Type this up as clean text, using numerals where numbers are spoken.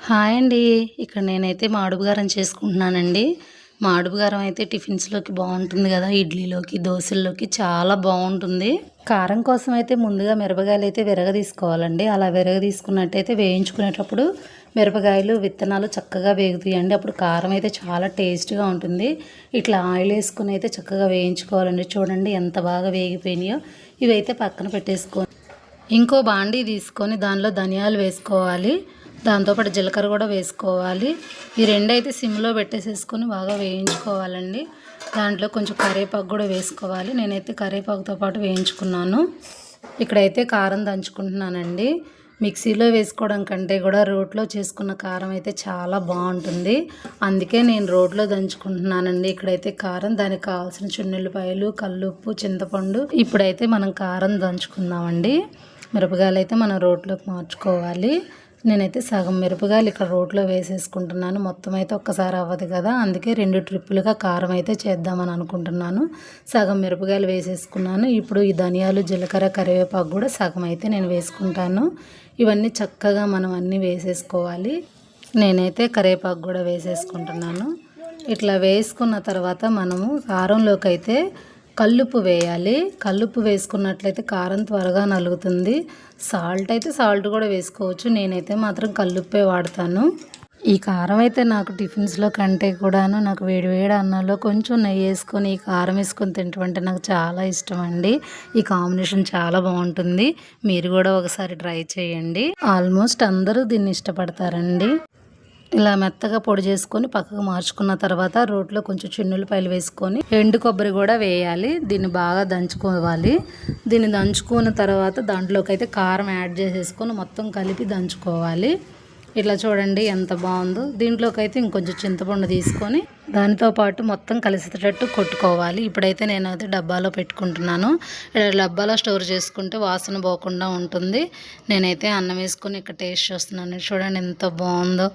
Hi అండి. ఇక్కడ నేనైతే మాడుపుగారం చేసుకుంటున్నానండి. మాడుపుగారం అయితే టిఫిన్స్‌లోకి బావుంటుంది గదా! ఇడ్లీలోకి, దోసల్లోకి చాలా బావుంటుంది. కారం కోసం అయితే ముందుగా మిరపకాయలైతే విరగదీసుకోవాలండి. అలా విరగదీసుకున్నట్టయితే వేయించుకునేటప్పుడు మిరపకాయలు, విత్తనాలు చక్కగా వేగుతాయండి. అప్పుడు కారం అయితే చాలా టేస్ట్‌గా ఉంటుంది. ఇట్లా ఆయిల్ ఏసుకొని అయితే చక్కగా వేయించుకోవాలండి. చూడండి ఎంత బాగా వేగిపోయినాయో. ఇవైతే పక్కన పెట్టేసుకొని ఇంకో బాండీ తీసుకొని దానిలో ధనియాలు వేసుకోవాలి. దాంతోపాటు జీలకర్ర కూడా వేసుకోవాలి. ఈ రెండైతే సిమ్లో పెట్టేసేసుకొని బాగా వేయించుకోవాలండి. దాంట్లో కొంచెం కరివేపాకు కూడా వేసుకోవాలి. నేనైతే కరివేపాకుతో పాటు వేయించుకున్నాను. ఇక్కడైతే కారం దంచుకుంటున్నానండి. మిక్సీలో వేసుకోవడం కంటే కూడా రోట్లో చేసుకున్న కారం అయితే చాలా బాగుంటుంది. అందుకే నేను రోట్లో దంచుకుంటున్నానండి. ఇక్కడైతే కారం, దానికి కావాల్సిన చున్నులపాయలు, కల్లుప్పు, చింతపండు. ఇప్పుడైతే మనం కారం దంచుకుందామండి. మిరపకాయలు అయితే మనం రోట్లోకి మార్చుకోవాలి. నేనైతే సగం మిరపకాయలు ఇక్కడ రోట్లో వేసేసుకుంటున్నాను. మొత్తం అయితే ఒక్కసారి అవ్వదు కదా, అందుకే 2 ట్రిప్పులుగా కారం అయితే చేద్దామని అనుకుంటున్నాను. సగం మిరపకాయలు వేసేసుకున్నాను. ఇప్పుడు ఈ ధనియాలు, జీలకర్ర, కరివేపాకు కూడా సగం అయితే నేను వేసుకుంటాను. ఇవన్నీ చక్కగా మనం అన్నీ వేసేసుకోవాలి. నేనైతే కరివేపాకు కూడా వేసేసుకుంటున్నాను. ఇట్లా వేసుకున్న తర్వాత మనము కారంలోకి అయితే కల్లుప్పు వేయాలి. కల్లుప్పు వేసుకున్నట్లయితే కారం త్వరగా నలుగుతుంది. సాల్ట్ అయితే సాల్ట్ కూడా వేసుకోవచ్చు. నేనైతే మాత్రం కల్లుప్పే వాడతాను. ఈ కారం అయితే నాకు టిఫిన్స్లో కంటే కూడాను నాకు వేడి వేడి అన్నంలో కొంచెం నెయ్యి వేసుకొని ఈ కారం వేసుకొని తింటమంటే నాకు చాలా ఇష్టం అండి. ఈ కాంబినేషన్ చాలా బాగుంటుంది. మీరు కూడా ఒకసారి ట్రై చేయండి. ఆల్మోస్ట్ అందరూ దీన్ని ఇష్టపడతారండి. ఇలా మెత్తగా పొడి చేసుకొని పక్కకు మార్చుకున్న తర్వాత రోట్లో కొంచెం చున్నులపాయలు వేసుకొని ఎండు కొబ్బరి కూడా వేయాలి. దీన్ని బాగా దంచుకోవాలి. దీన్ని దంచుకున్న తర్వాత దాంట్లోకి అయితే కారం యాడ్ చేసేసుకొని మొత్తం కలిపి దంచుకోవాలి. ఇట్లా చూడండి ఎంత బాగుందో. దీంట్లోకి అయితే ఇంకొంచెం చింతపండు తీసుకొని దానితో పాటు మొత్తం కలిసేటట్టు కొట్టుకోవాలి. ఇప్పుడైతే నేనైతే డబ్బాలో పెట్టుకుంటున్నాను. డబ్బాలో స్టోర్ చేసుకుంటే వాసన పోకుండా ఉంటుంది. నేనైతే అన్నం వేసుకొని ఇక్కడ టేస్ట్ చేస్తున్నాను. చూడండి ఎంత బాగుందో.